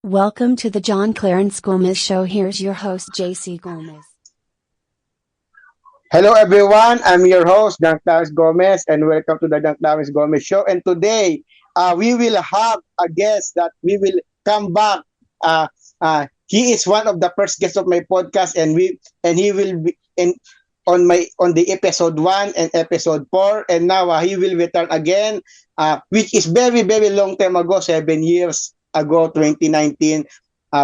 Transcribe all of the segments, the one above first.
Welcome to the John Clarence Gomez Show. Here's your host, JC Gomez. Hello everyone, I'm your host, Dan Claris Gomez, and welcome to the Dan Claris Gomez Show. And today, we will have a guest that we will come back. He is one of the first guests of my podcast, and he will be in on the episode 1 and episode 4, and now he will return again, which is very very long time ago, 7 years ago, 2019.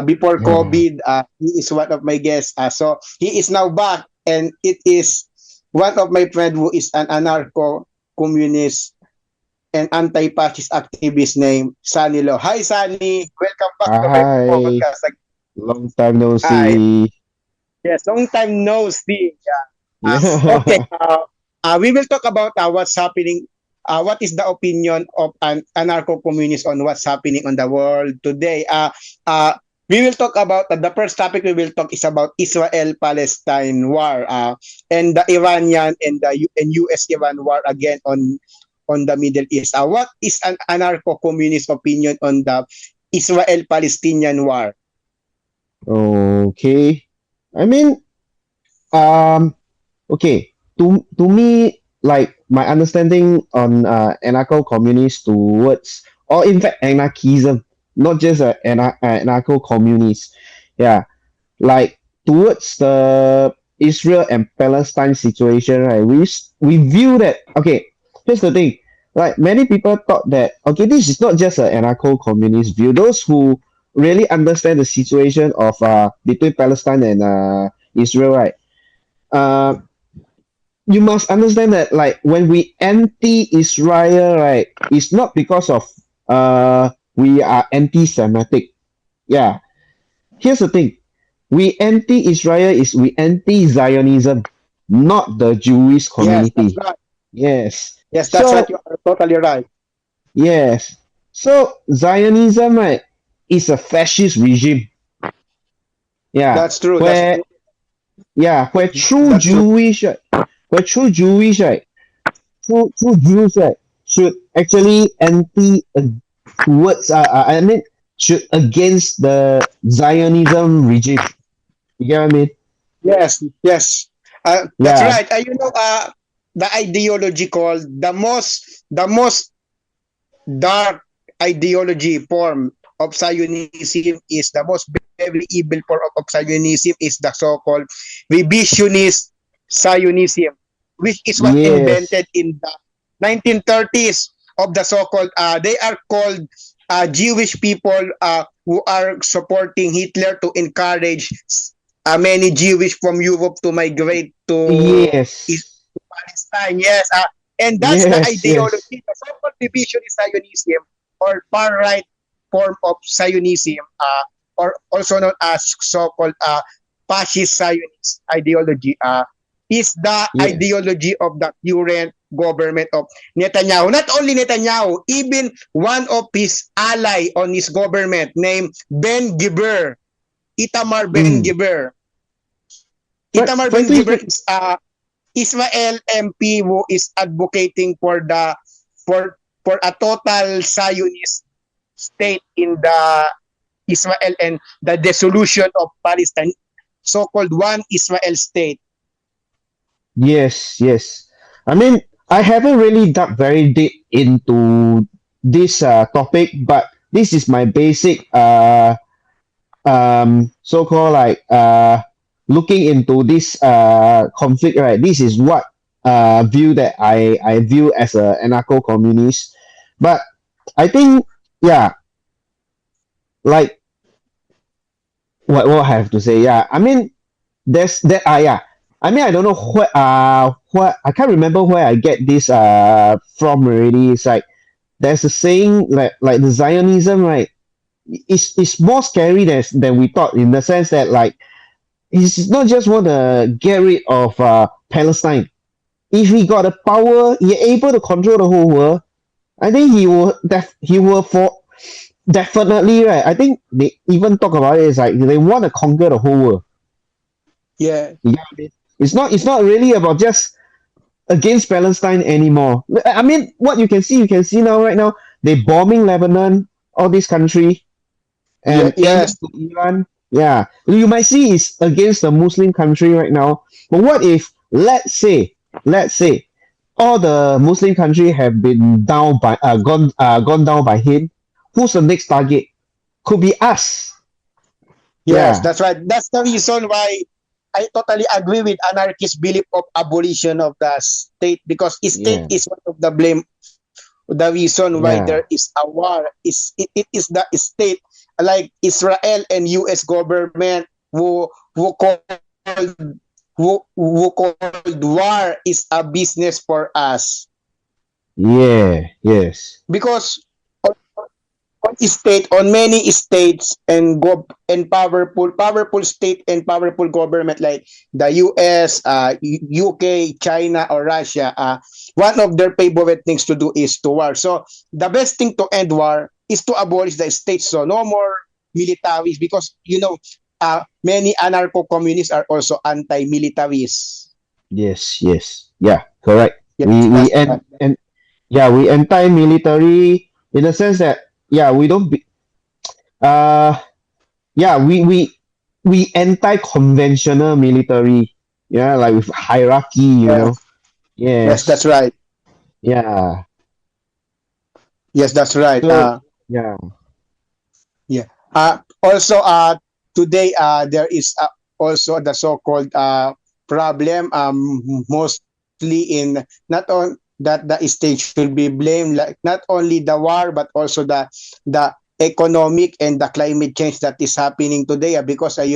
Before Mm. COVID, he is one of my guests. So he is now back, and it is one of my friend who is an anarcho-communist and anti-fascist activist named Sunny Lo. Hi, Sunny. Welcome back to my Hi, podcast. long time no Hi. see. Yes, long time no see. Okay. Yeah. We will talk about what's happening. What is the opinion of an anarcho-communist on what's happening on the world today? We will talk about the first topic we will talk is about Israel-Palestine war, and the Iranian and the US-Iran war again on the Middle East. What is an anarcho-communist opinion on the Israel-Palestinian war? Okay. I mean, um, okay. To me, like my understanding on anarcho-communist towards, or in fact anarchism, not just anarcho-communist. Yeah, like towards the Israel and Palestine situation, right? We view that, okay. Here's the thing, like many people thought that, okay, this is not just an anarcho-communist view. Those who really understand the situation of between Palestine and Israel, right? Uh, you must understand that, like when we anti-Israel, right, it's not because of we are anti-Semitic. Yeah. Here's the thing. We anti-Israel is we anti-Zionism, not the Jewish Yes, that's community. right. Yes. Yes, that's right. So You are totally right. yes. So Zionism, right, is a fascist regime. Yeah. That's true. That's Where true. where true That's true. Jewish, right, where true Jewish, right, true Jews, right, should actually anti towards I mean should against the Zionism regime. You get what I mean? Yes, yes. That's Yeah. right. The ideology called the most dark ideology form of Zionism is the most very evil form of Zionism is the so-called revisionist Zionism, which is what Yes. invented in the 1930s of the so-called they are called Jewish people who are supporting Hitler to encourage many Jewish from Europe to migrate to Yes. Palestine. Yes, and that's the Yes. Yes. ideology. The so-called revisionist Zionism or far-right form of Zionism, or also known as so-called fascist Zionist ideology, is the Yes. ideology of the current government of Netanyahu. Not only Netanyahu, even one of his ally on his government named Ben Gvir, Itamar Ben Mm. Gvir. Itamar Ben Frankly, Gvir is Israel MP who is advocating for the for a total Zionist state in the Israel and the dissolution of Palestine, so-called one Israel state. yes. Yes. I mean, I haven't really dug very deep into this topic, but this is my basic so-called like looking into this conflict, right? This is what view that I view as a anarcho-communist. But I think, yeah, like what I have to say, yeah, I mean there's that yeah, I mean I don't know what I can't remember where I get this from already. It's like there's a saying like the Zionism, right? It's more scary than we thought, in the sense that, like, he's not just want to get rid of Palestine. If he got the power, he able to control the whole world. I think he will for definitely, right. I think they even talk about it. It's like they want to conquer the whole world. Yeah. You get what I mean? It's not really about just against Palestine anymore. I mean, what you can see now, right now, they bombing Lebanon, all this country, and aiming Yes. to Iran. Yeah, you might see it's against a Muslim country right now. But what if, let's say, all the Muslim country have been down by gone down by him? Who's the next target? Could be us. Yes, Yeah, that's right. That's the reason why I totally agree with anarchist belief of abolition of the state, because state yeah, is one of the blame, the reason why yeah, there is a war is it is the state, like Israel and US government, who called who called war is a business for us, yeah, yes, because on many states and powerful state and powerful government like the US, UK, China, or Russia, one of their favorite things to do is to war. So the best thing to end war is to abolish the state. So no more militaries, because many anarcho communists are also anti-militaries. yes, yes. Yeah, correct. Yes, We that's right. and yeah, we anti-military in the sense that yeah, we don't be, uh yeah, we anti-conventional military. Yeah, like with hierarchy, you know. Yes, yes, Yes. that's right. Yeah. Yes, that's right. So yeah. Yeah. Also, today there is also the so-called problem, mostly in not on that the state should be blamed, like not only the war but also the economic and the climate change that is happening today, because there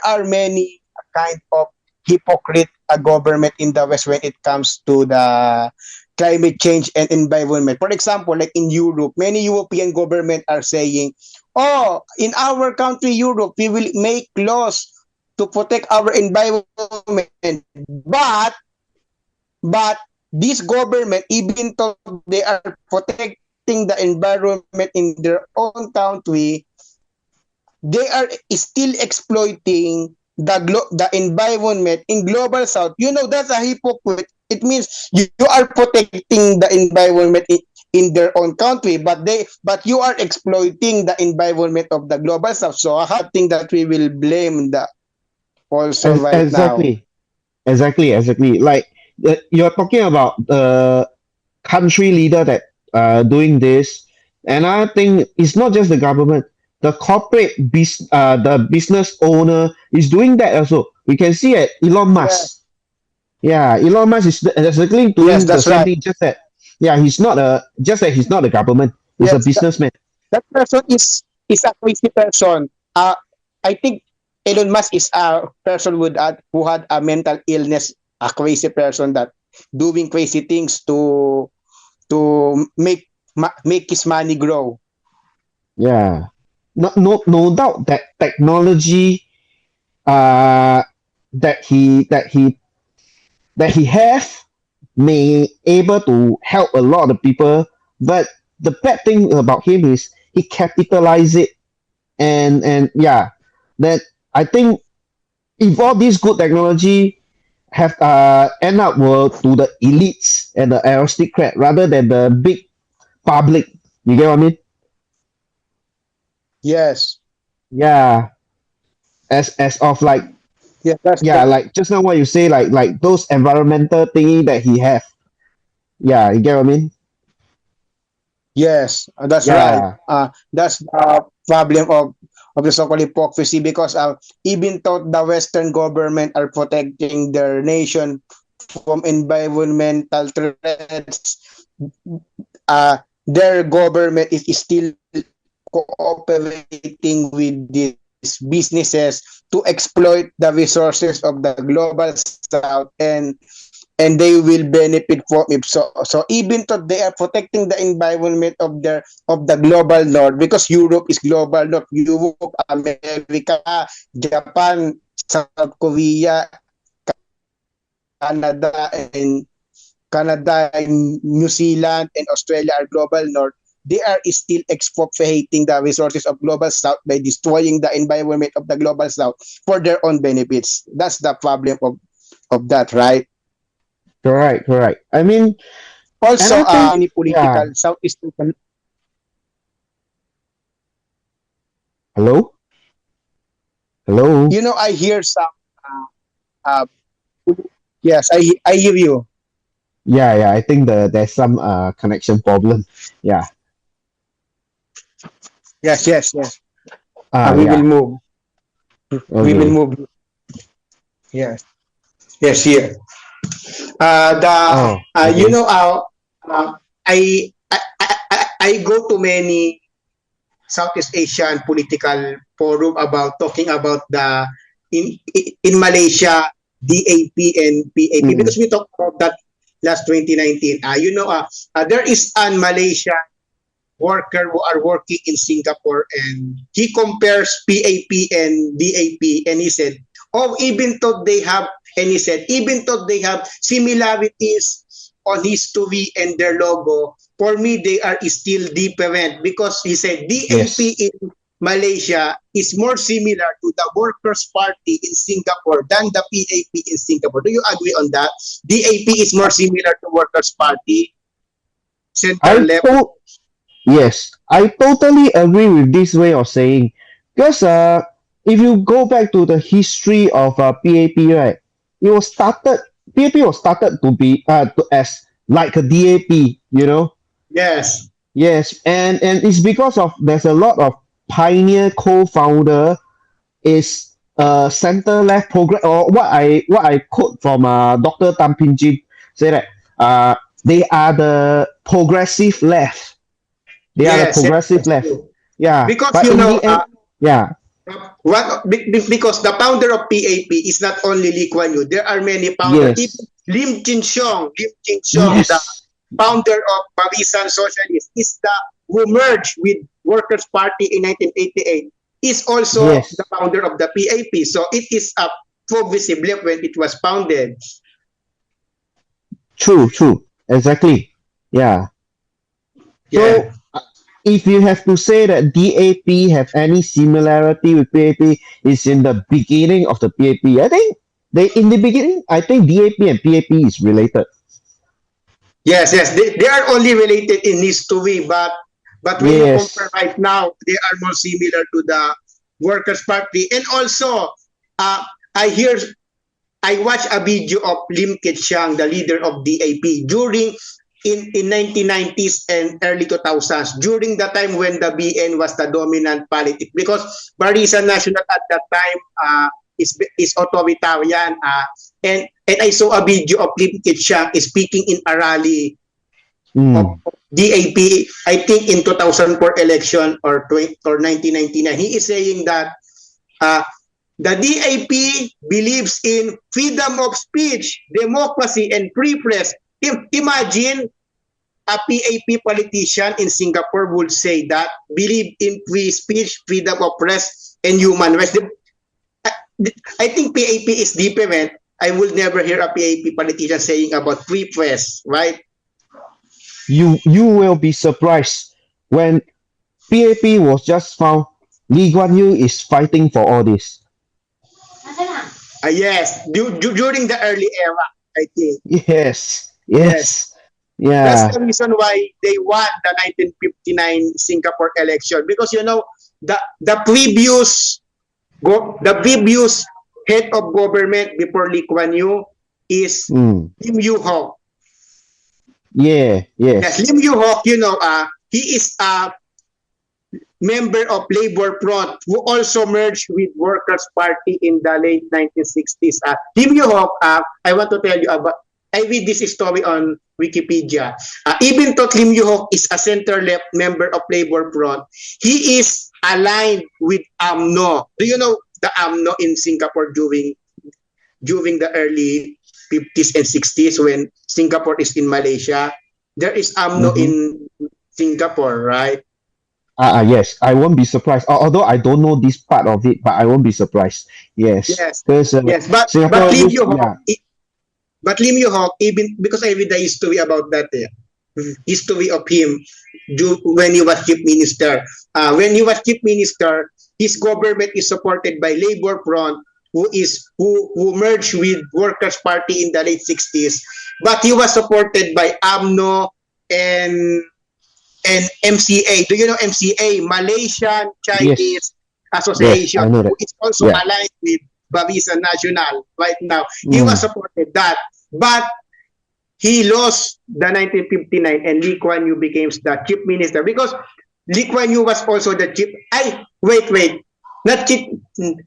are many kind of hypocrite government in the West when it comes to the climate change and environment. For example, like in Europe, many European government are saying, "Oh, in our country, Europe, we will make laws to protect our environment." But but this government, even though they are protecting the environment in their own country, they are still exploiting the environment in global south. That's a hypocrite. It means you are protecting the environment in their own country, but you are exploiting the environment of the global south. So I think that we will blame the also right now. Exactly. Exactly. Like you're talking about the country leader that doing this, and I think it's not just the government. The the business owner is doing that also. We can see it. Elon Musk. Yes, Yeah, Elon Musk is exactly yes, doing the that's same right. thing. Just that, yeah, he's not a government. He's a Yes, businessman. that person is a crazy person. I think Elon Musk is a person who had a mental illness, a crazy person that doing crazy things to make his money grow. Yeah, no doubt that technology uh that he have may able to help a lot of people, but the bad thing about him is he capitalize it, and yeah, that I think if all this good technology have end up were to the elites and the aristocrat rather than the big public. You get what I mean? Yes, Yeah. As of like yes, that's yeah, like just now what you say, like those environmental thingy that he have. Yeah, you get what I mean? yes, that's right. Yeah. That's the problem of the so-called hypocrisy, because even though the Western government are protecting their nation from environmental threats, their government is still cooperating with these businesses to exploit the resources of the global south, and they will benefit from it. So even though they are protecting the environment of the global north, because Europe is global north, Europe, America, Japan, South Korea, Canada, and New Zealand, and Australia are global north. They are still expropriating the resources of global south by destroying the environment of the global south for their own benefits. That's the problem of that, right? Correct. I mean, and Also, I think any yeah, political Southeast Asian. Hello? Hello? You know, I hear some. Uh, yes, I hear you. Yeah, yeah. I think there's some connection problem. Yeah. Yes, yes, yes. We will Yeah. move. We will Okay. move. Yes, yes, here. The Oh, you okay. know, I go to many Southeast Asian political forum about talking about the in Malaysia DAP and PAP Mm. because we talked about that last 2019. You know, there is a Malaysia worker who are working in Singapore and he compares PAP and DAP and he said, oh, even though they have, and he said, even though they have similarities on history and their logo, for me, they are still different because he said DAP Yes. in Malaysia is more similar to the Workers' Party in Singapore than the PAP in Singapore. Do you agree on that? DAP is more similar to Workers' Party, center I left. told Yes, I totally agree with this way of saying. Because if you go back to the history of PAP, right, it was started PAP was started to be as like a DAP, you know. Yes. Yes, and it's because of there's a lot of pioneer co-founder is center left program, or what I quote from Dr. Tan Pin Chin say that uh they are the progressive left. They are the Yes, yes, progressive that's left. true. Yeah, Because but you in know, the end, yeah, because the founder of PAP is not only Lee Kuan Yew. There are many founders. Even yes, Lim Chin Siong, the yes, founder of Barisan Socialist, is the who merged with Workers' Party in 1988. Is also the yes, founder of the PAP. So it is a progressive left when it was founded. true, exactly. Yeah. Yeah. So if you have to say that DAP have any similarity with PAP, is in the beginning of the PAP. I think they in the beginning, I think DAP and PAP is related. Yes, yes, they are only related in history, but when you compare Yes. right now, they are more similar to the Workers' Party. And also, uh, I hear, I watched a video of Lim Kit Siang, the leader of DAP, during in 1990s and early 2000s, during the time when the BN was the dominant politics, because Barisan National at that time is authoritarian, and I saw a video of Lim Kit Siang speaking in a rally of Mm. DAP, I think in 2004 election or 1999. He is saying that uh, the DAP believes in freedom of speech, democracy, and free press. Imagine a PAP politician in Singapore would say that, believe in free speech, freedom of press, and human rights. I think PAP is different. I will never hear a PAP politician saying about free press, right? You will be surprised when PAP was just found. Lee Kuan Yew is fighting for all this. Yes, during the early era, I think. Yes, Yes. yes, That's yeah, the reason why they won the 1959 Singapore election, because you know the previous head of government before Lee Kuan Yew is mm, Lim Yu Hock. yeah, Yes, yes, Lim Yu Hock, you know, he is a member of Labor Front who also merged with Workers' Party in the late 1960s. Lim Yu Hock, I want to tell you about, I read this story on Wikipedia. Even though Lim Yu Hock is a center-left member of Labor Front, he is aligned with AMNO. Do you know the AMNO in Singapore during the early 50s and 60s when Singapore is in Malaysia? There is AMNO mm-hmm. in Singapore, right? Yes, I won't be surprised. Although I don't know this part of it, but I won't be surprised. Yes, Yes, because yes, Singapore used, yeah, Lim Yu Hock, even because I read the history about that, history of him when he was chief minister. When he was chief minister, his government is supported by Labor Front, who merged with Workers' Party in the late 60s, but he was supported by AMNO and MCA. Do you know MCA? Malaysian yes, Chinese Yes, Association, I know who that. is also Yeah. aligned with Barisan National right now. He was Mm. supported that. But he lost the 1959 and Lee Kuan Yew became the chief minister because Lee Kuan Yew was also the chief. Wait, not chief,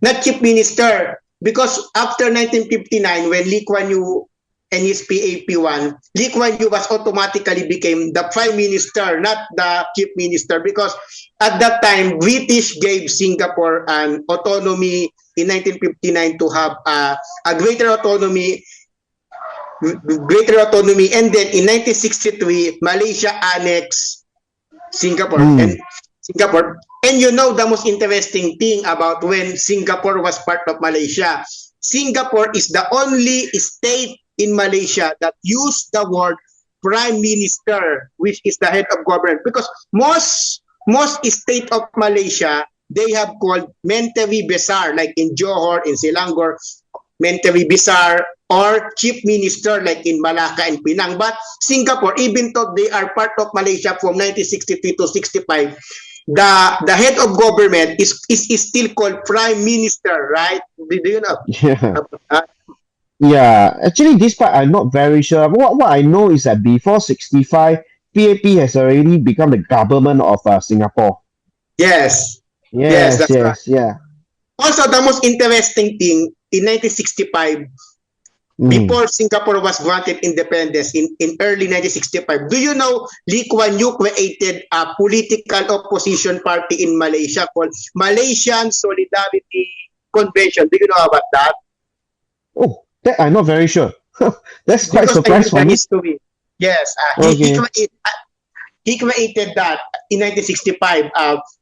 not chief minister because after 1959 when Lee Kuan Yew and his PAP won, Lee Kuan Yew was automatically became the prime minister, not the chief minister because at that time British gave Singapore an autonomy in 1959 to have a greater autonomy, and then in 1963 Malaysia annexed Singapore Mm. and Singapore. And you know the most interesting thing about when Singapore was part of Malaysia, Singapore is the only state in Malaysia that used the word prime minister, which is the head of government, because most state of Malaysia they have called Menteri Besar, like in Johor, in Selangor, Menteri Besar or chief minister like in Malacca and Penang. But Singapore, even though they are part of Malaysia from 1963 to 65, the head of government is still called prime minister, right? Do you know? Yeah. Uh, Yeah. Actually, this part I'm not very sure. What I know is that before 65, PAP has already become the government of Singapore. yes, yes, Yes, that's right. yes, yeah. Also, the most interesting thing in 1965, Mm. before Singapore was granted independence in early 1965, do you know Lee Kuan Yew created a political opposition party in Malaysia called Malaysian Solidarity Convention? Do you know about that? Oh, that I'm not very sure. That's quite Because I surprise read for the me. history. Yes, Okay. he created that in 1965.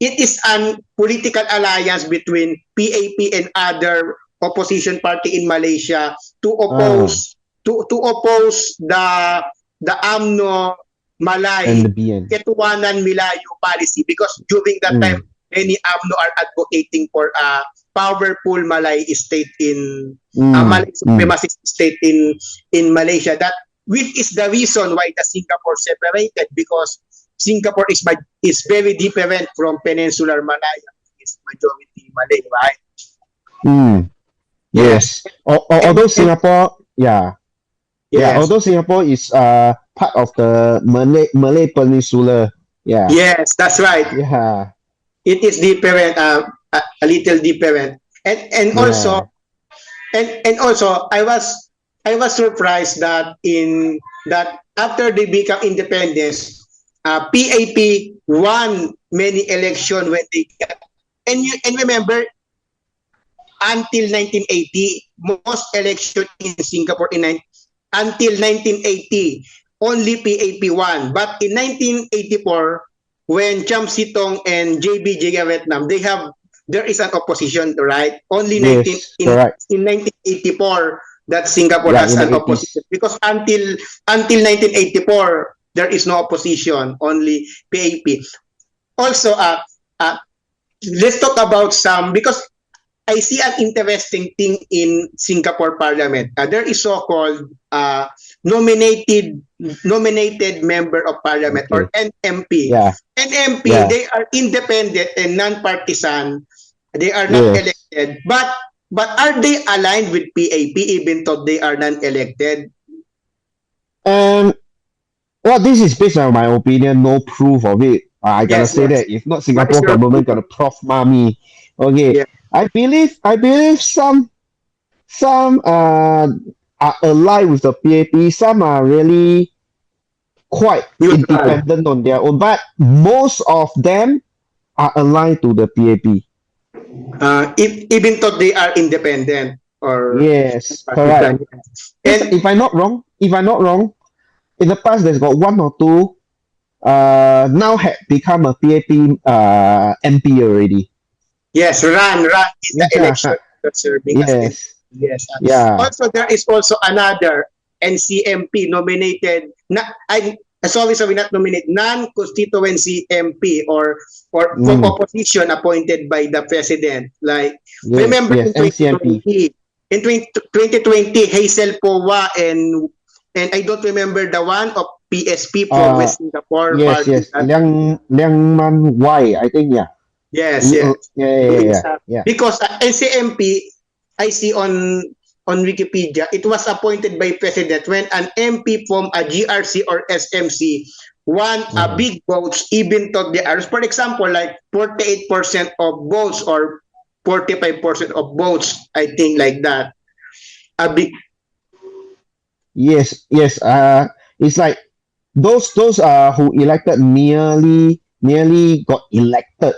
It is a political alliance between PAP and other opposition party in Malaysia to Ah, oppose to oppose the AMNO and the Malay BN. Ketuanan Milayo policy because during that Mm. time many AMNO are advocating for a powerful Malay state in Mm. Malay Mm. supremacist state in Malaysia, that which is the reason why the Singapore separated because Singapore is very different from Peninsular Malaya, which is majority Malay, right? Mm. Yes. Yes. Although And Singapore, yeah, yeah. yes, Although Singapore is part of the Malay Peninsula. Yeah. yes, that's right. Yeah. It is different, a little different, and Yeah. also and also I was surprised that in that after they become independence, PAP won many election when they got, and remember until 1980 most election in Singapore until 1980 only PAP won, but in 1984 when Cham Sitong and JB Jeyaretnam there is an opposition, right? Only 19 Yes. Correct. in 1984 that Singapore Yeah. has In the an opposition 80s. because until 1984 there is no opposition, only PAP. Also, uh, let's talk about some because I see an interesting thing in Singapore Parliament. There is so-called nominated nominated member of Parliament or Okay. NMP. Yeah. NMP, Yeah. they are independent and non-partisan. They are not Yes. elected, but are they aligned with PAP even though they are non-elected? And well, this is based on my opinion, no proof of it. I gotta Yes, say yes. that if not What is Singapore your government opinion? gonna prof mommy. Okay. Yeah. I believe some are aligned with the PAP, some are really quite Neutral. independent on their own, but most of them are aligned to the PAP. Even though they are independent or Yes, correct. partisan. Yes, And if I'm not wrong, in the past there's got one or two now had become a PAP MP already. yes, run in the election serving as MP. Yes. Yes. Yeah. Also, there is also another NCMP nominated. Sorry, not nominated. Non-constituency MP or from Mm. opposition appointed by the president. Like Yes, remember yes. in NCMP. 2020, Hazel Powa and I don't remember the one of PSP from Uh West Singapore yes, Party. yes. Liang Man Y, I think, yeah. Yes, yes. Yeah, yeah, Doing yeah, some, yeah. because NCMP, I see on Wikipedia, it was appointed by President when an MP from a GRC or SMC won a Mhm. big votes, even though the others. For example, like 48% of votes or 45% of votes, I think like that. A big, Yes, yes. It's like those who elected nearly got elected.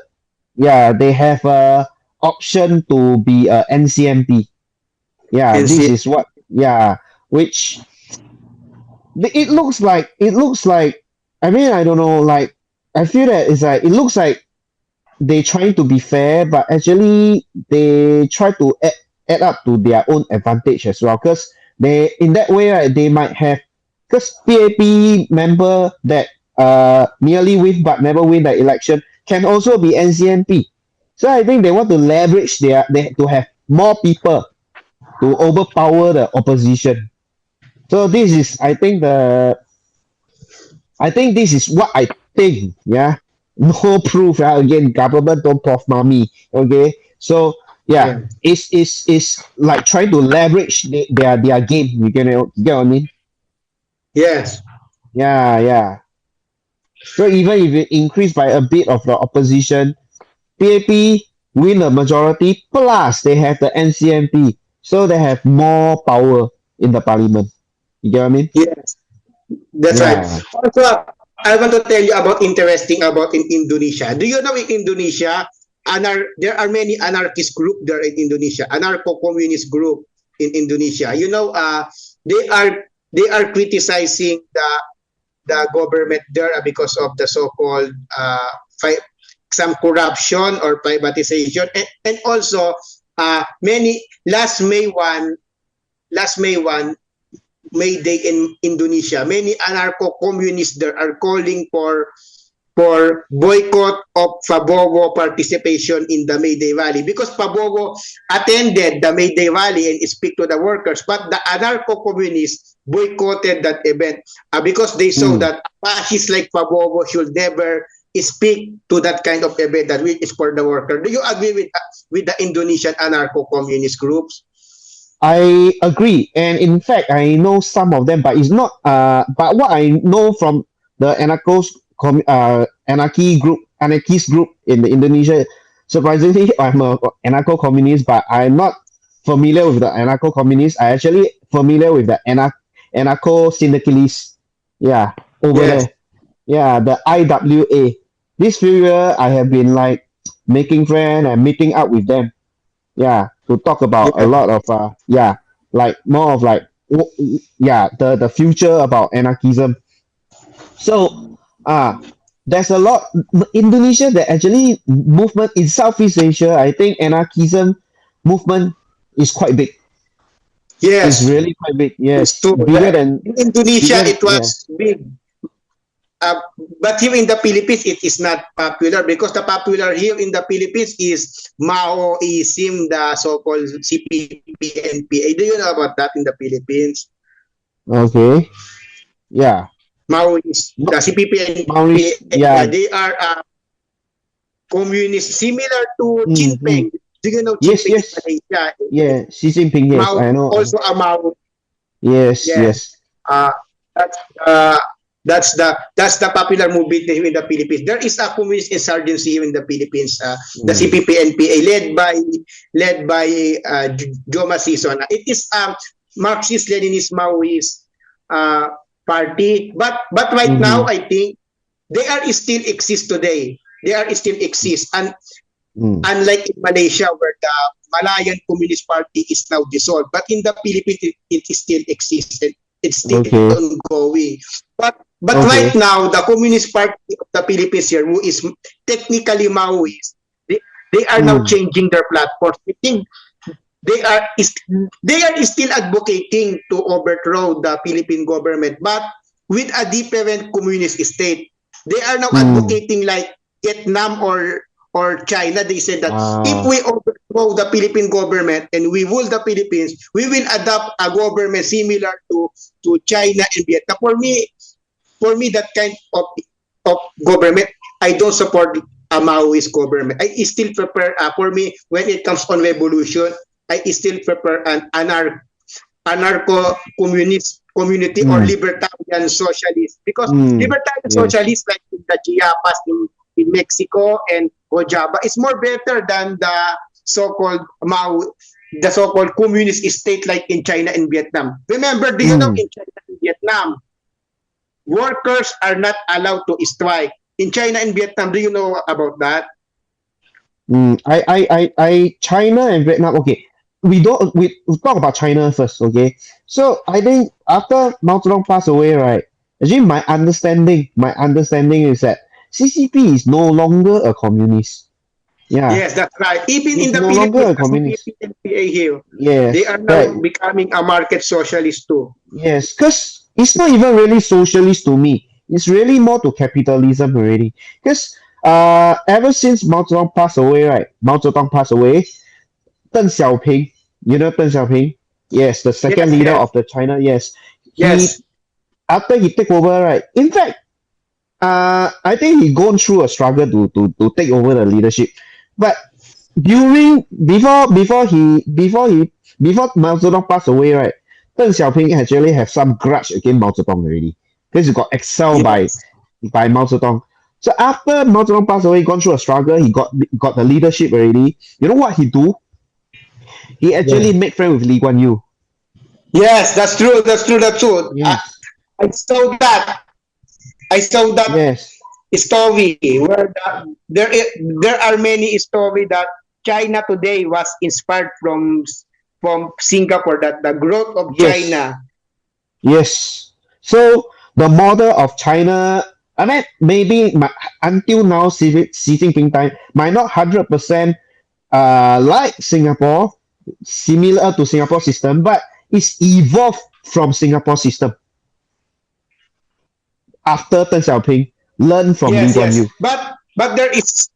Yeah, they have a option to be a NCMP. Yeah, this NC. is what. Yeah, which it looks like. I mean, I don't know. Like, I feel that it's like it looks like they trying to be fair, but actually they try to add up to their own advantage as well. Because they in that way, right, they might have because PAP member that nearly win but never win the election can also be NCMP. So I think they want to leverage they to have more people to overpower the opposition. So this is I think this is what I think. Yeah. No proof. Again, government don't proof mommy. Okay. So yeah, Yeah. it's like trying to leverage their game. You get what I mean? Yes. Yeah, yeah. So even if it increase by a bit of the opposition, PAP win the majority plus they have the NCMP. So they have more power in the parliament. You get what I mean? Yes. That's right. Yeah. Also, I want to tell you about interesting about in Indonesia. Do you know in Indonesia, there are many anarchist group there in Indonesia, anarcho-communist group in Indonesia. They are they are criticizing the government there because of the so-called some corruption or privatization, and also many last May 1 May Day in Indonesia, many anarcho-communists there are calling for boycott of Pabogo participation in the May Day Rally because Pabogo attended the May Day Rally and speak to the workers, but the anarcho-communists boycotted that event because they saw Mm. that fascists like Pabogo should never speak to that kind of event that which is for the worker. Do you agree with the Indonesian anarcho-communist groups? I agree, and in fact, I know some of them, but it's not. But what I know from the anarchist group in the Indonesia, surprisingly, I'm a anarcho-communist, but I'm not familiar with the anarcho-communist. I actually familiar with the anarcho-syndicalists. Yeah, over Yes. there. Yeah, the IWA. This few year, I have been like making friend and meeting up with them. Yeah, to talk about a Yes. lot of yeah, like more of like yeah, the future about anarchism. So there's a lot Indonesia that actually movement in Southeast Asia. I think anarchism movement is quite big. It's Yes. really quite big. It's Yes, true. bigger than In Indonesia, bigger. it Yeah. was big. Uh, but here in the Philippines, it is not popular because the popular here in the Philippines is Maoism, the so-called CPP-NPA. Do you know about that in the Philippines? Okay. Yeah. Maoist, the No, Maoris. CPP-NPA, Yeah. they are communist, similar to Mm. Jinping. Do you know Yes. Jinping in Yes. Malaysia? Yeah. Xi Jinping. Yes, Mao, I know. also a Mao. Yes. Yes. Yes. Uh, that's uh, that's the popular movement here in the Philippines. There is a communist insurgency here in the Philippines, the Mm. CPP-NPA, led by Joma Sison. It is Marxist-Leninist Maoist uh, party, but right now Mm-hmm. I think they are still exist today. They are still exist, and Mm. unlike in Malaysia where the Malayan Communist Party is now dissolved, but in the Philippines it still exists. It's still Okay. ongoing. But right Okay. now the Communist Party of the Philippines here, who is technically Maoist, they, they are now Mm. changing their platforms. I think they are they are still advocating to overthrow the Philippine government, but with a different communist state. They are now Mm. advocating like Vietnam or China. They said that if Uh, we overthrow the Philippine government and we rule the Philippines, we will adopt a government similar to China and Vietnam. For me, that kind of government, I don't support a Maoist government. I still prefer, for me, when it comes on revolution, I still prefer an anarcho-communist community or Mm. libertarian socialist, because Mm. libertarian Yes. socialists like in the Chiapas in Mexico and Ojaba is more better than the so-called Mao, the so-called communist state like in China and Vietnam. Remember, do you know Mm. in China and Vietnam, workers are not allowed to strike. In China and Vietnam, do you know about that? China and Vietnam. Okay, we talk about China first. Okay, so I think after Mao Zedong passed away, right? Actually, my understanding is that CCP is no longer a communist. Yeah, Yes, that's right. Even in it's the no longer Philippines, a as in the communist. PNPA here, they Yes, are now right. becoming a market socialist too. Yes, because it's not even really socialist to me. It's really more to capitalism already. Because ever since Mao Zedong passed away, right? Mao Zedong passed away. Deng Xiaoping, you know Deng Xiaoping? Yes, the second Yes, leader yes, of the China. Yes, he yes. after he take over, right? In fact, I think he gone through a struggle to take over the leadership. But during before Mao Zedong passed away, right? Deng Xiaoping actually have some grudge against Mao Zedong already because he got excelled Yes. by Mao Zedong. So after Mao Zedong passed away, gone through a struggle, he got the leadership already. You know what he do? He Yeah. actually made friend with Lee Kuan Yew. Yes, that's true. That's true. That's true. Yes, I saw that. I saw that yes, story where there are many story that China today was inspired from Singapore. That the growth of yes, China. yes. So the model of China, I mean, maybe until now, Xi Jinping time might not 100% like Singapore, similar to Singapore system, but it's evolved from Singapore system after Deng Xiaoping learned from Lee Yes, Kuan Yew. yes. But there is,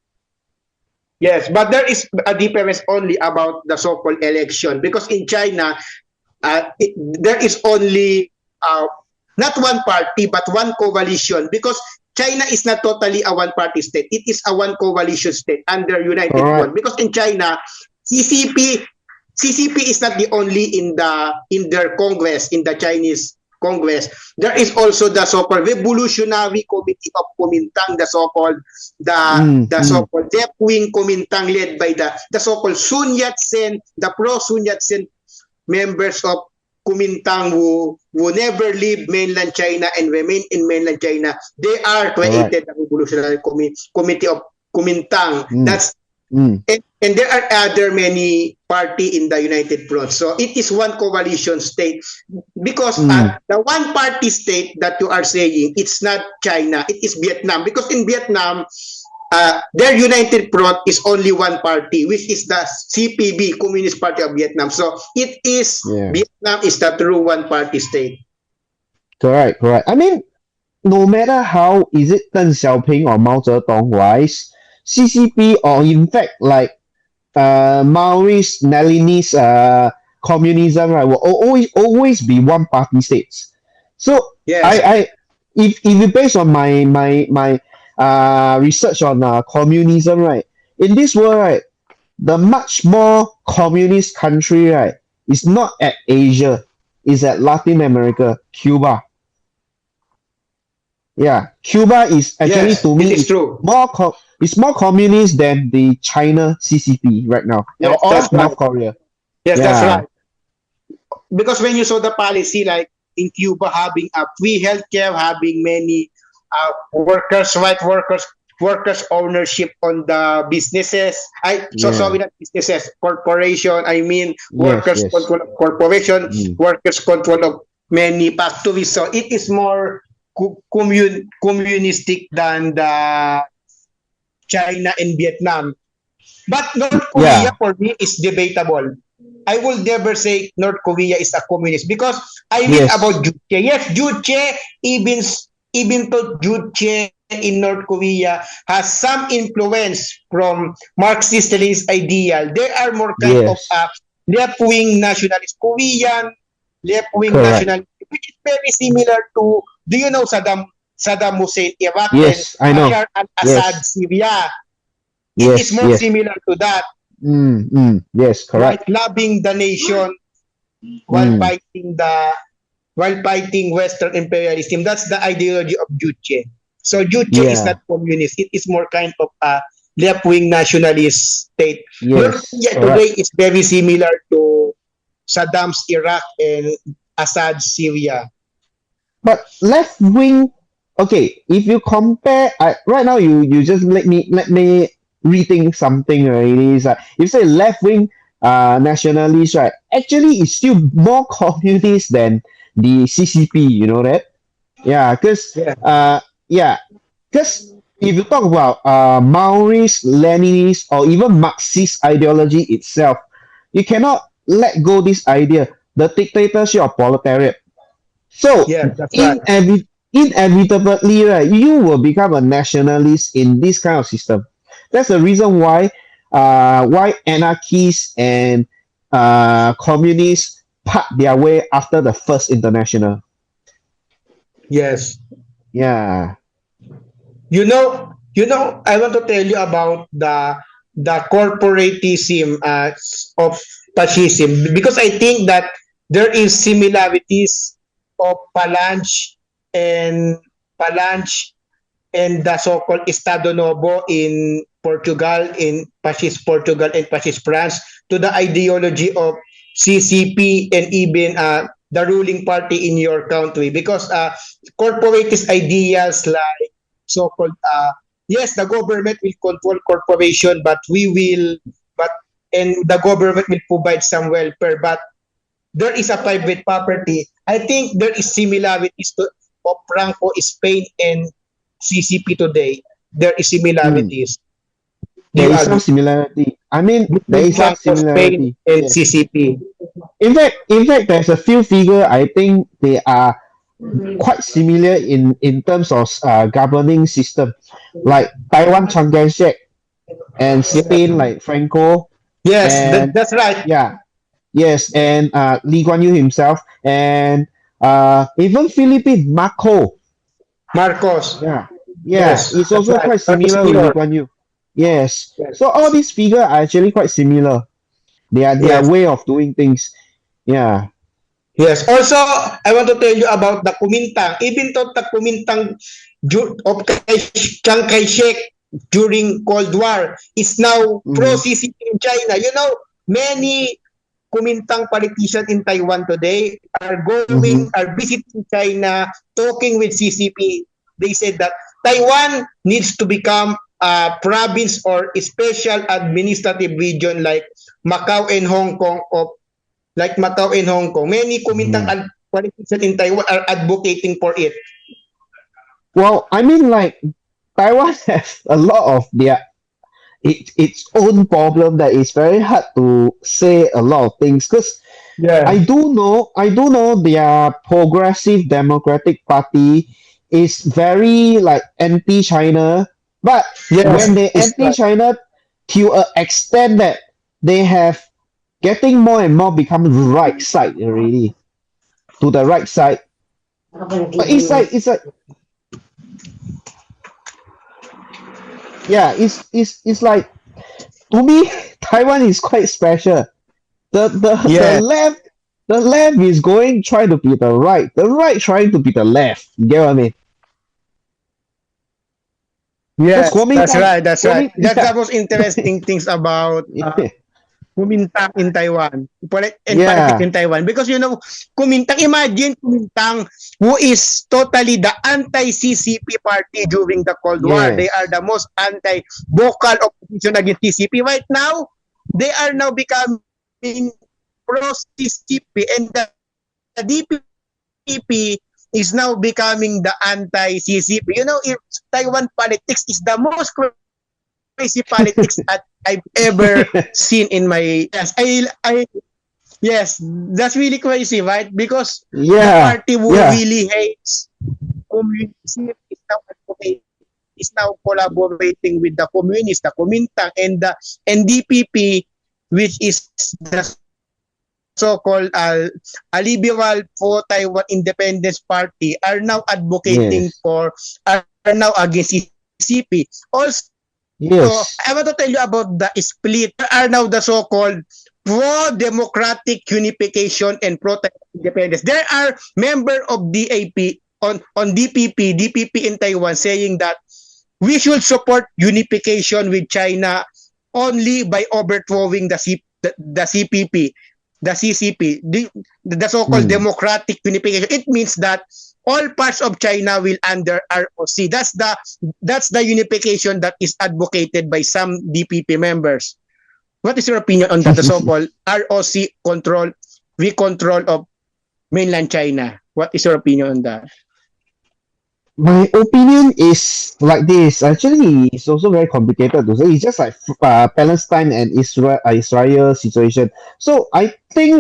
yes, but there is a difference only about the so-called election, because in China, there is only not one party but one coalition, because China is not totally a one-party state. It is a one coalition state under United Correct. Front. Because in China, CCP CCP is not the only in their Congress, in the Chinese Congress. There is also the so-called Revolutionary Committee of Kuomintang, the so-called Mm, the mm. so-called left wing Kuomintang, led by the so-called Sun Yat-sen, the pro Sun Yat-sen members of Kuomintang who never leave mainland China and remain in mainland China. They are Correct. created the Revolutionary Committee of Kuomintang. Mm, That's mm, and there are other many party in the United Front. So it is one coalition state, because mm. the one party state that you are saying, it's not China, it is Vietnam. Because in Vietnam, their United Front is only one party, which is the CPB, Communist Party of Vietnam. So it is, Yeah. Vietnam is the true one party state. Correct. Correct. I mean, no matter how is it Deng Xiaoping or Mao Zedong wise, CCP or in fact like Maoist, Leninist communism, right, will always be one party states. So Yes. I if you based on my research on communism, right, in this world, right, the much more communist country, right, is not at Asia, is at Latin America, Cuba. Yeah, Cuba is actually Yes, to it me is is true. it's more communist than the China CCP right now, Yes, or that's North right. Korea. Yes, that's Yeah, right. Because when you saw the policy, like in Cuba, having a free healthcare, having many workers, white workers ownership on the businesses. So yeah, sorry, not businesses, corporation. I mean, yes, workers yes. control of corporation, Mm, workers control of many factories. So it is more communistic than the China and Vietnam. But North Korea yeah, for me is debatable. I will never say North Korea is a communist, because I read yes, about Juche. Yes, Juche, even though Juche in North Korea has some influence from Marxist-Leninist ideal, they are more kind of yes, left-wing nationalist, Korean left-wing correct. nationalist, which is very similar to, do you know Saddam Hussein, Iraq, and Yes, I know. Bashar al-Assad, Yes, Syria? It is Yes, more yes. similar to that, Yes, like correct. loving the nation while Mm, fighting Western imperialism. That's the ideology of Juche. So Juche is yeah, not communist. It is more kind of a left-wing nationalist state. North yes, Korea correct. today is very similar to Saddam's Iraq and Assad's Syria. But left wing, okay, if you compare, right now you just let me rethink something. Right? It is like you say left wing nationalists, right? Actually, it's still more communist than the CCP. You know that? Yeah, Yeah. yeah, because if you talk about Maoist, Leninist, or even Marxist ideology itself, you cannot let go this idea, the dictatorship of proletariat. So Yes, that's right. inevitably, right, you will become a nationalist in this kind of system. That's the reason why anarchists and communists part their way after the first international. Yes. Yeah. I want to tell you about the corporatism of fascism, because I think that there is similarities of and Falange and the so-called Estado Novo in Portugal, in Fascist Portugal and Fascist France, to the ideology of CCP and even the ruling party in your country. Because corporatist ideas like so-called, yes, the government will control corporation, but and the government will provide some welfare, but there is a private property. I think there is similarities to of Franco, Spain, and CCP today. There is Mm. similarities. Do There you is some agree? similarity. I mean, there Between is some Franco, Spain, similarity. and Yes. CCP. In fact, there's a few figure I think they are quite similar in terms of governing system, like Taiwan Chiang Kai-shek and Yes, Spain like Franco, yes, and that's right. yeah, yes, and Lee Kuan Yew himself, and even Philippines Marco. Marcos. Yeah, yeah, Yes, it's that's also right. quite Marcos similar with Lee Sr. Kuan Yew. Yes, Yes. so all these figures are actually quite similar. Their Yes. way of doing things. Yeah. Yes. Also, I want to tell you about the Kumintang. Even though the Kumintang of Chiang Kai-shek during Cold War is now Mm-hmm. pro-CCP in China. Many Kumintang politicians in Taiwan today Mm-hmm. are visiting China, talking with CCP. They said that Taiwan needs to become a province or a special administrative region like Macau and Hong Kong of like Macau and Hong Kong. Many Mm-hmm. Kumintang politicians in Taiwan are advocating for it. Well, I mean, like Taiwan has a lot of its own problem that is very hard to say a lot of things because Yeah. I do know their Progressive Democratic Party is very like anti-China, but Yes, when they it's right. anti-China to an extent that they have getting more and more become right side already to the right side. But it's like yeah, it's like to me Taiwan is quite special. The Yeah. left is going trying to be the right trying to be the left. You get what I mean? Because Yes, that's Kuomintang, right. That's right. That's yeah, the most interesting things about Kumintang in Taiwan, and politics yeah, in Taiwan. Because Kumintang, imagine Kumintang, who is totally the anti-CCP party during the Cold War. They are yes, the most vocal opposition against CCP. Right now, they are now becoming pro-CCP, and the DPP is now becoming the anti-CCP. If Taiwan politics is the most crazy politics that I've ever seen in my yes, that's really crazy, right? Because the yeah, party who yeah, really hates communism is now collaborating with the communists, the Kuomintang, and the NDPP, which is the so-called a liberal pro Taiwan Independence Party, are now advocating yes, are now against CCP. Also, So Yes. I want to tell you about the split. There are now the so-called pro-democratic unification and pro-independence. There are members of DAP on DPP in Taiwan saying that we should support unification with China only by overthrowing the CPP, the CCP, the so-called Mm. democratic unification. It means that all parts of China will under ROC. That's the unification that is advocated by some DPP members. What is your opinion on that? The so-called ROC control, recontrol of mainland China. What is your opinion on that? My opinion is like this. Actually, it's also very complicated to say. It's just like Palestine and Israel situation. So I think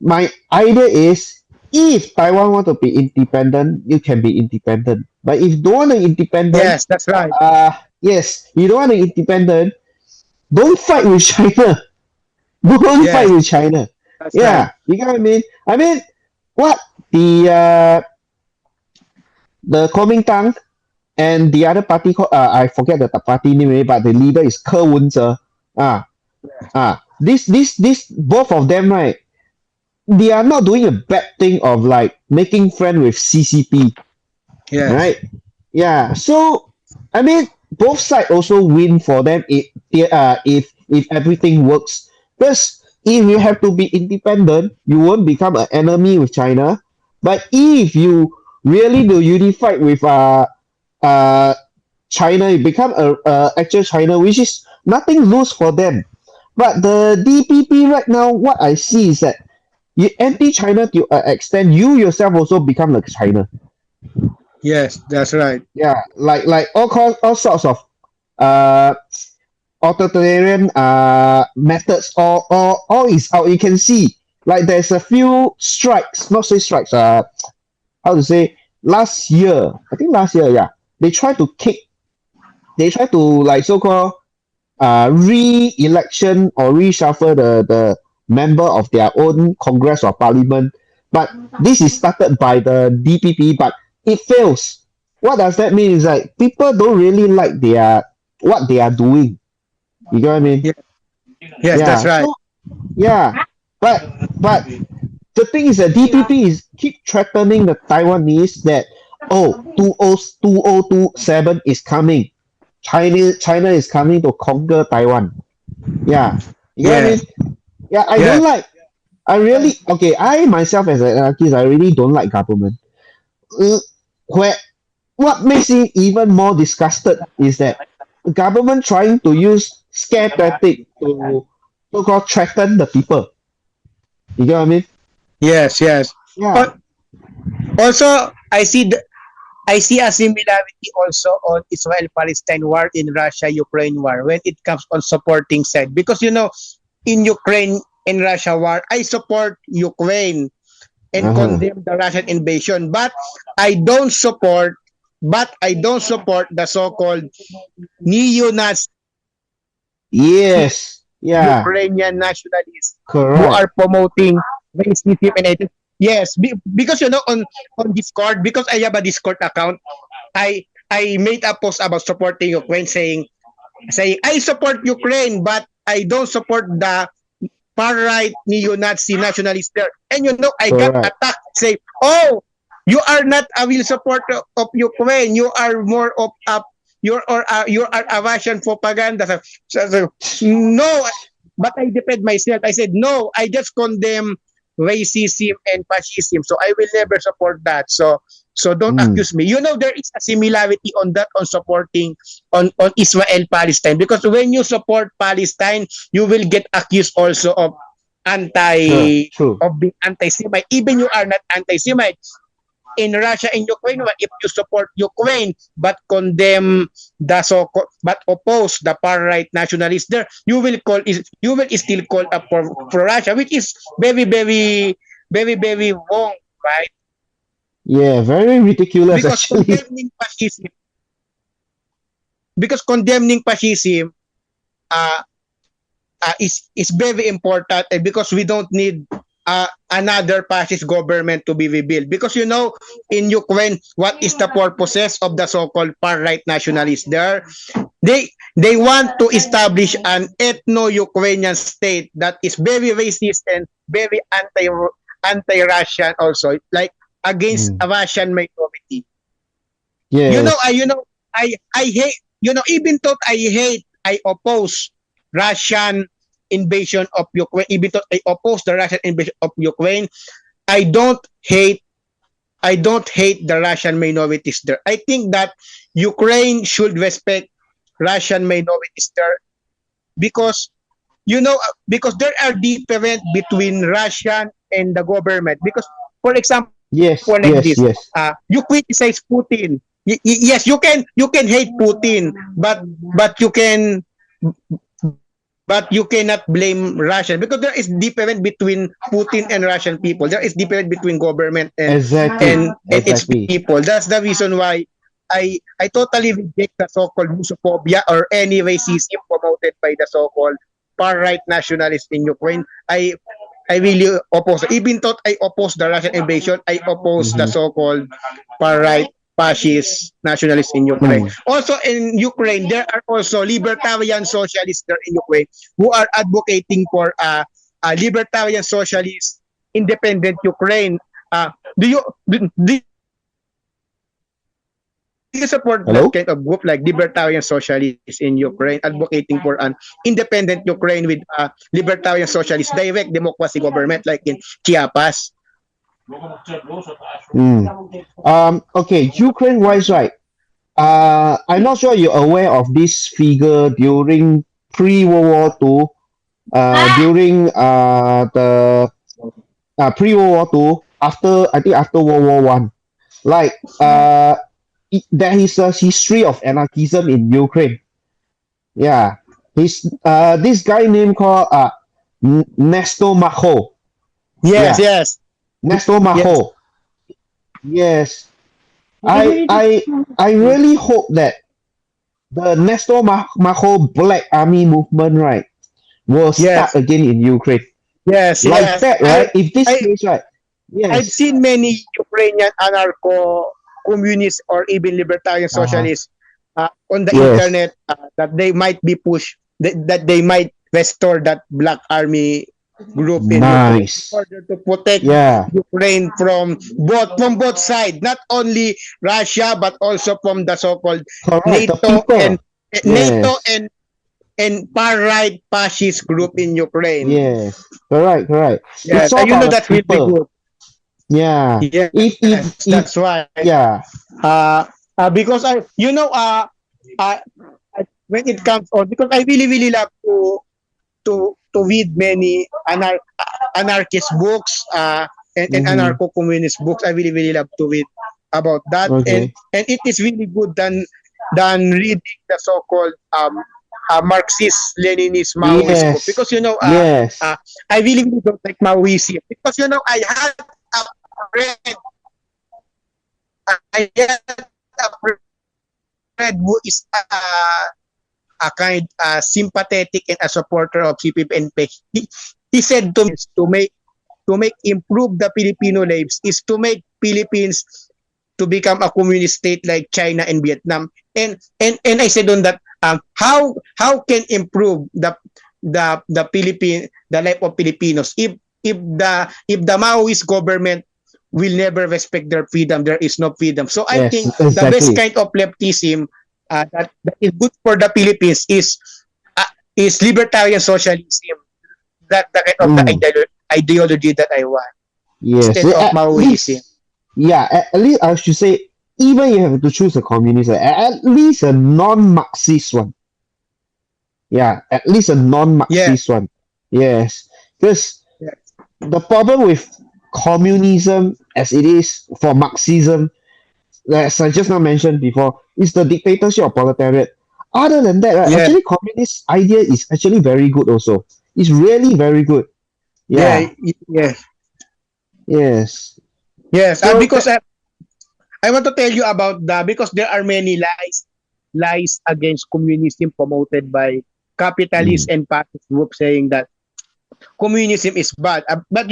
my idea is if Taiwan want to be independent, you can be independent. But if don't want to independent, Yes, that's right. yes, you don't want to independent, don't fight with China. Don't fight Yes, with China. that's right. Yeah, you get what I mean? I mean, what the Kuomintang and the other party called I forget the party name already, but the leader is Ke Wen-je. Ah, this both of them, right? They are not doing a bad thing of like making friend with CCP, Yes, right? Yeah. So I mean, both sides also win for them if everything works. Because if you have to be independent, you won't become an enemy with China. But if you really do unified with uh China, you become a actual China, which is nothing lose for them. But the DPP right now, what I see is that you anti-China to an extent, you yourself also become like China. yes, that's right. Yeah, like all sorts of uh authoritarian methods all is out. You can see like there's a few strikes, not say strikes, how to say last year, I think last year, yeah. They try to like so called re-election or reshuffle the member of their own Congress or Parliament. But this is started by the DPP, but it fails. What does that mean? Is like people don't really like their what they are doing. You get what I mean? Yes, yes, that's Yeah. right. So yeah, but the thing is that DPP is keep threatening the Taiwanese that oh 2027 is coming. China is coming to conquer Taiwan. Yeah. You know what I mean? Yes, Yeah, I don't yes, like I really okay, I myself as an anarchist, I really don't like government. Uh, Where what makes me even more disgusted is that the government trying to use scare tactic to so-called threaten the people. You get what I mean? yes, yes. Yeah. Al- Also, I see a similarity also on Israel-Palestine war in Russia-Ukraine war when it comes on supporting side. Because in Ukraine and Russia war, I support Ukraine and Uh-huh. condemn the Russian invasion, I don't support I don't support the so-called neo-Nazi Yes. Yeah. Ukrainian nationalists who Correct. are promoting racism and hatred. Yes, because on Discord, because I have a Discord account, I made a post about supporting Ukraine, saying I support Ukraine, but I don't support the far right neo-Nazi nationalists there. And I got Correct. attacked. Say, oh, you are not a real supporter of Ukraine. You are more of a you are a Russian propaganda. No, but I defend myself. I said no. I just condemn racism and fascism. So I will never support that. So don't Mm. accuse me. There is a similarity on that on supporting on Israel Palestine, because when you support Palestine, you will get accused also of Sure. anti True. of being anti-Semite. Even you are not anti-Semite. In Russia and Ukraine, if you support Ukraine but condemn but oppose the far right nationalists there, you will still call up for Russia, which is very very very very wrong, right? Yeah, very ridiculous Because actually. condemning fascism uh, is very important, and because we don't need another fascist government to be rebuilt. Because in Ukraine, what is the purposes of the so-called far-right nationalists there? They want to establish an ethno-Ukrainian state that is very racist and very anti-Russian also, like against a Russian minority. Yes. I hate, even though I oppose Russian invasion of Ukraine, even though I oppose the Russian invasion of Ukraine, I don't hate the Russian minorities there. I think that Ukraine should respect Russian minorities there because because there are different between Russian and the government. Because, for example, Yes. like Yes. this, Yes. you criticize Putin. Yes, you can hate Putin, but you can cannot blame Russian because there is difference between Putin and Russian people. There is difference between government and Exactly. its Exactly. people. That's the reason why I totally reject the so-called Russophobia or any racism promoted by the so-called far-right nationalists in Ukraine. I really oppose. Even though I oppose the Russian invasion, I oppose the so-called far-right fascist nationalists in Ukraine. Also in Ukraine, there are also libertarian socialists there in Ukraine who are advocating for a libertarian socialist independent Ukraine. Do you support Hello? that kind of group like libertarian socialists in Ukraine advocating for an independent Ukraine with libertarian socialist direct democracy government like in Chiapas? Okay, Ukraine wise, right? I'm not sure you're aware of this figure during pre-World War II. During the pre-World War II, after World War One, like there is a history of anarchism in Ukraine. Yeah, this guy named called Nestor Macho. Yes, Yeah. yes. Nestor Macho. Yes. I really hope that the Nestor Macho Black Army movement, right, will start Yes. again in Ukraine. Yes, Like yes. that, right? If this I- case, right? I've Yes. seen many Ukrainian anarcho communists or even libertarian socialists on the Yes. internet that they might be pushed, that they might restore that Black Army group in Ukraine Nice. in order to protect Yeah. Ukraine from both sides, not only Russia but also from the so-called Correct. The NATO people. and NATO Yes. and far-right fascist group in Ukraine. Yes. Correct. Correct. Yeah, It's all about the that's really people. good. Yeah. Yes, If that's why. yeah. Because uh, when it comes on, because I really love to read many anarchist books and anarcho-communist books. I really love to read about that, Okay. and it is really good than reading the so-called Marxist Leninist Maoist book Yes. because Yes. I really don't like Maoism because I had a friend who is a kind sympathetic and a supporter of CPP-NP. He said to me to make improve the Filipino lives is to make Philippines to become a communist state like China and Vietnam. And I said on that how can improve the life of Filipinos if the Maoist government will never respect their freedom, there is no freedom. So I Yes, think the best exactly. kind of leftism that is good for the Philippines is libertarian socialism. That the kind of the ideology that I want Yes. instead of At Maoism. least, yeah, at least I should say, even you have to choose a communist, at least a non-Marxist one. Yeah, at least a non-Marxist one. Yes. Because Yes. the problem with communism as it is for Marxism, as I just now mentioned before, is the dictatorship of proletariat. Other than that, right, Yeah. actually communist idea is actually very good also. It's really very good. Yeah. Yes. Yes. Yes. So Because I want to tell you about because there are many lies against communism promoted by capitalists and fascist groups saying that communism is bad. But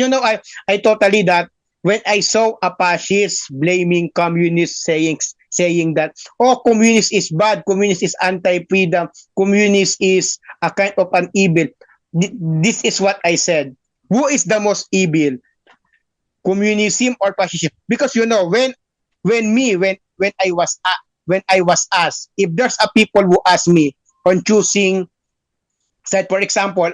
I totally that when I saw Apaches blaming communists, saying that, oh, communist is bad, communist is anti-freedom, communist is a kind of an evil. This is what I said. Who is the most evil? Communism or fascism? Because when I was asked, if there's a people who ask me on choosing side, for example,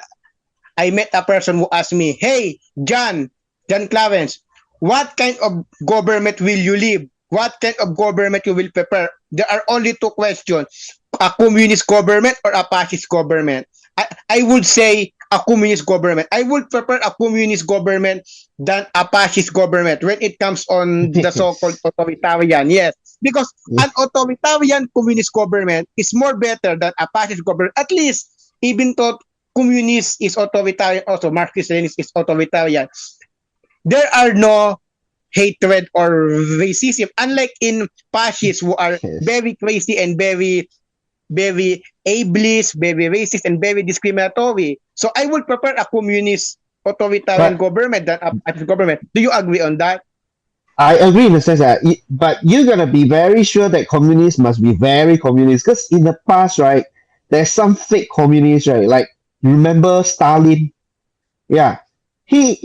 I met a person who asked me, hey, John Clarence, what kind of government will you leave? What kind of government you will prepare? There are only two questions, a communist government or a fascist government. I would say a communist government. I would prefer a communist government than a fascist government when it comes on the so-called authoritarian. Yes, because an authoritarian communist government is more better than a fascist government. At least, even though communist is authoritarian, also Marxist-Leninist is authoritarian, there are no hatred or racism. Unlike in fascists who are very crazy and very ableist, very racist, and very discriminatory. So I would prefer a communist authoritarian government than a fascist government. Do you agree on that? I agree in the sense that, but you're gonna be very sure that communists must be very communist, because in the past, right, there's some fake communists, right? Like, remember Stalin? Yeah, he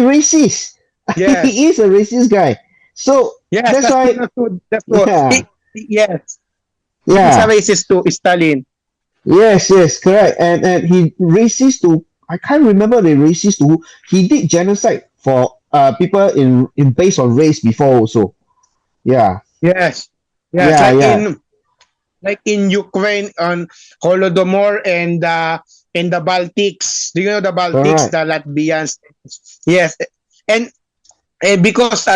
racist. Yes. He is a racist guy. So yes, that's why. That's true. Yeah. Yes. Yeah. He's a racist too, Stalin. Yes, correct. And he racist to, I can't remember the racist to, he did genocide for people in based on race before also. Yeah. Yes. Yeah, Like in Ukraine on Holodomor and the Baltics. Do you know the Baltics, correct. the Latvians? Yes. And because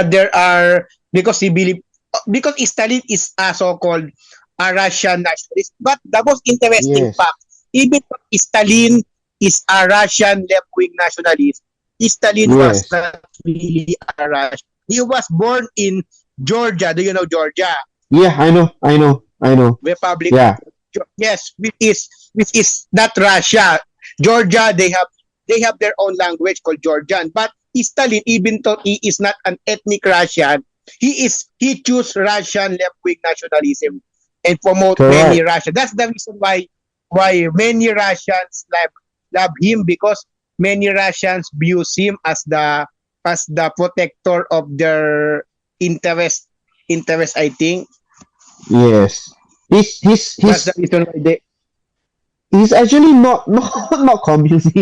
because he believe, because Stalin is a so-called a Russian nationalist. But the most interesting Yes. fact, even though Stalin is a Russian left-wing nationalist, Stalin was Yes. not really a Russian. He was born in Georgia. Do you know Georgia? Yeah, I know. Republic. Yeah. Yes, which is not Russia. Georgia, they have their own language called Georgian. But Stalin, even though he is not an ethnic Russian, he choose Russian left-wing nationalism and promote many Correct. Russians. That's the reason why many Russians love him, because many Russians views him as the protector of their interest, I think. Yes. That's the reason why they. He's actually not communist.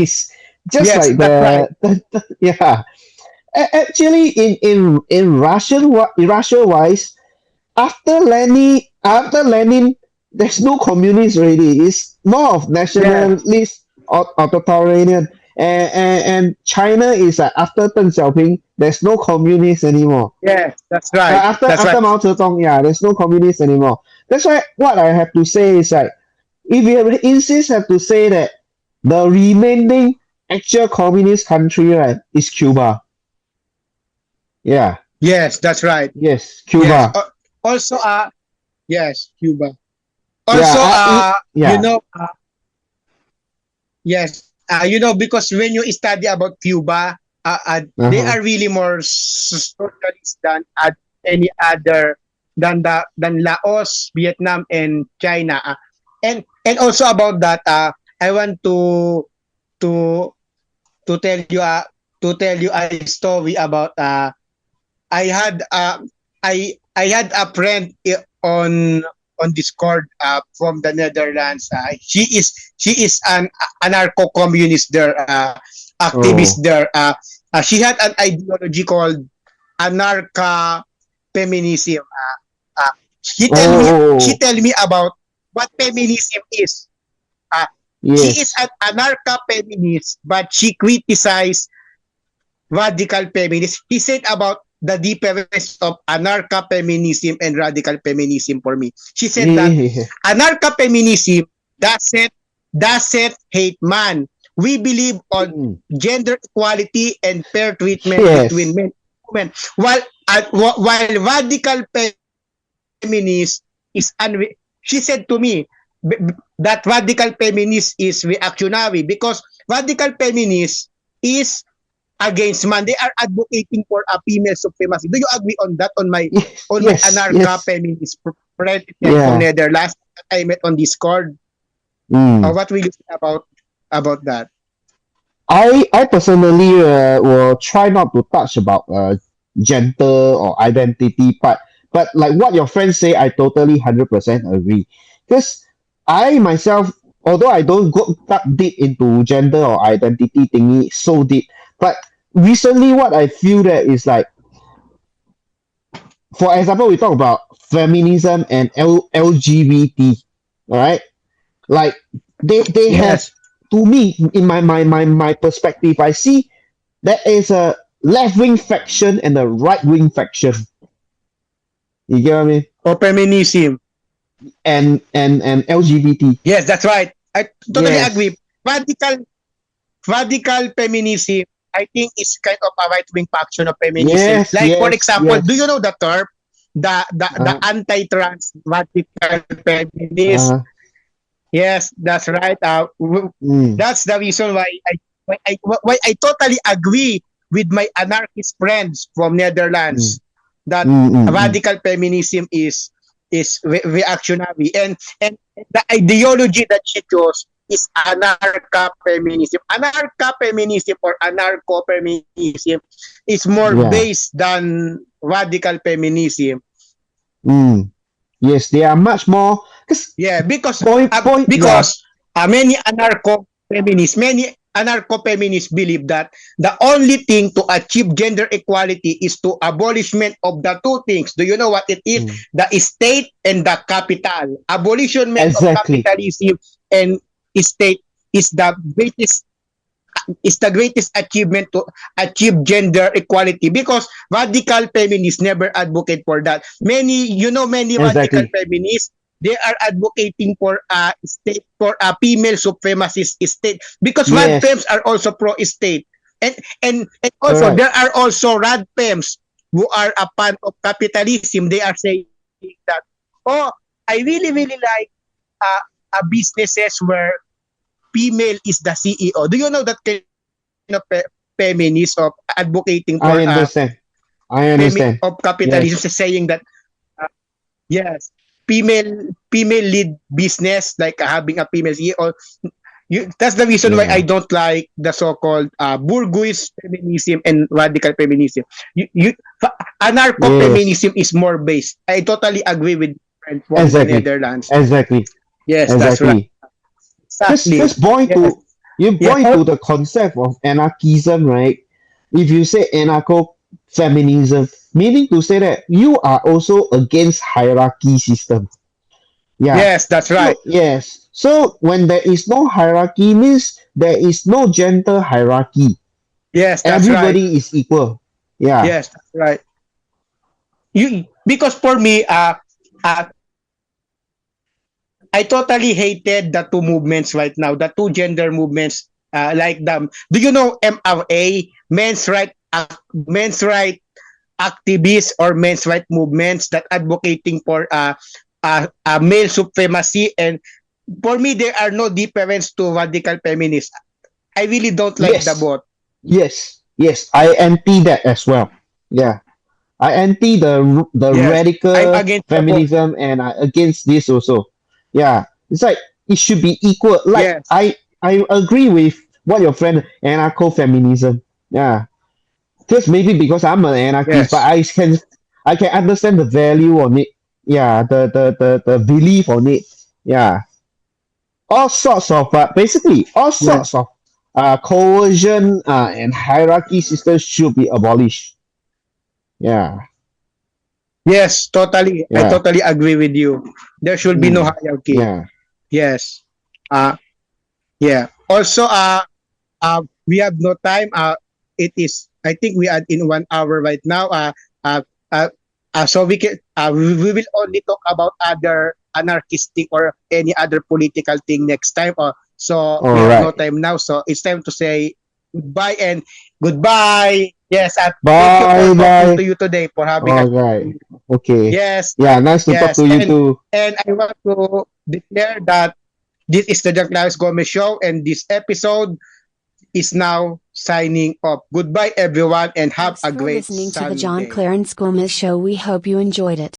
Just Yes, like that's right. yeah. Actually, in Russia wise, after Lenin, there's no communist already. It's more of Yes, nationalist authoritarian. And China is after Deng Xiaoping, there's no communist anymore. yes, that's right. That's After right. Mao Zedong, yeah, there's no communist anymore. That's why what I have to say is like, if you insist, have to say that the remaining actual communist country, right, is Cuba. Yeah. Yes, that's right. Yes, Yes. Cuba. Also, yes, Cuba. Yeah. Also, Yeah. yes, because when you study about Cuba, they Uh-huh. are really more socialist than any other than Laos, Vietnam, and China. And also about that, I want to to tell you a story about I had a friend on Discord from the Netherlands. She is an anarcho-communist there, activist Oh. there. She had an ideology called anarcha feminism. Uh, she tell me she Oh. tell me about what feminism is. Uh, she is Yes. an anarcha feminist, but she criticized radical feminism. He said about the difference of anarcha feminism and radical feminism for me. She said that Yeah. anarcha feminism doesn't hate man. We believe on Mm. gender equality and fair treatment between Yes. men and women. While radical feminist is she said to me that radical feminist is reactionary because radical feminists is against man. They are advocating for a female supremacy. Do you agree on that? On my Yes, anarcha yes. feminist friend from Yeah. Netherlands that I met on Discord. Mm. What will you say about that? I personally will try not to touch about gender or identity part, but like what your friends say, I totally 100% agree. Because I myself, although I don't go that deep into gender or identity thingy so deep, but recently what I feel that is like, for example, we talk about feminism and LGBT, all right? Like they have, Yes. to me, in my perspective, I see there is a left wing faction and a right wing faction. You get what I mean? Or feminism. And LGBT. Yes, that's right. I totally Yes. agree. Radical feminism, I think, is kind of a right wing faction of feminism. Yes. Like for Yes. example, do Yes. you know the term, the Uh, anti-trans radical feminist? uh, Yes, that's right. mm, That's the reason why I totally agree with my anarchist friends from mm, Netherlands that mm. radical feminism is reactionary, and the ideology that she chose is anarcha feminism. Anarcha feminism or anarcho feminism is more Yeah. based than radical feminism. Mm. Yes, they are much more. Because Yeah, yeah. because many anarcho feminists believe that the only thing to achieve gender equality is to abolishment of the two things. Do you know what it is? Mm. The state and the capital. Abolishment of Exactly. capitalism and state is the greatest achievement to achieve gender equality, because radical feminists never advocate for that. Many radical Exactly. feminists, they are advocating for a state, for a female supremacist state, because rad fems Yes. are also pro state, and also Correct. there are also rad fems who are a fan of capitalism. They are saying that, oh, I really like a businesses where female is the CEO. Do you know that kind of feminist of advocating I for understand. I understand. of capitalism, Yes. saying that uh, yes, female lead business, like having a female CEO. That's the reason why I Yeah. don't like the so-called bourgeois feminism and radical feminism. Anarcho Yes. feminism is more based. I totally agree with friend from the Exactly. Netherlands. Exactly. Yes, that's right. Exactly. Exactly. Just point Yes. to you Yeah. point to the concept of anarchism, right? If you say anarcho feminism, meaning to say that you are also against hierarchy system. Yeah. Yes, that's right. So yes. So when there is no hierarchy means there is no gender hierarchy. Yes, that's right. Everybody is equal. Yeah. Yes, that's right. Because for me, uh I totally hated the two movements right now, the two gender movements. Like them. Do you know MRA, men's right activists or men's right movements that advocating for male supremacy? And for me, there are no difference to radical feminists. I really don't like the Yes. both. Yes. Yes. I anti that as well. Yeah. I anti the Yes, I'm radical against the both. feminism and I against this also. Yeah, it's like it should be equal. Like Yes, I agree with what your friend anarcho feminism. Yeah, just maybe because I'm an anarchist, but yes, I can understand the value on it. Yeah, the belief on it. Yeah, all sorts of basically all sorts yes, of coercion and hierarchy systems should be abolished. Yeah, yes, totally. I yeah, totally agree with you. There should be no mm, hierarchy. yeah. Yes. Uh, yeah. Also, we have no time. It is. I think we are in 1 hour right now. Uh, uh, so we will only talk about other anarchistic or any other political thing next time. So we All have no right. time now. So it's time to say goodbye and goodbye. Yes, thank you for Bye talking to bye. you today, for having a All right. Okay. yes, Yeah, nice to talk yes, to you too. and I want to declare that this is the Jack Laris Gomez Show, and this episode is now signing off. Goodbye, everyone, and have Thanks a for great listening to the John Sunday. Clarence Gomez Show. We hope you enjoyed it.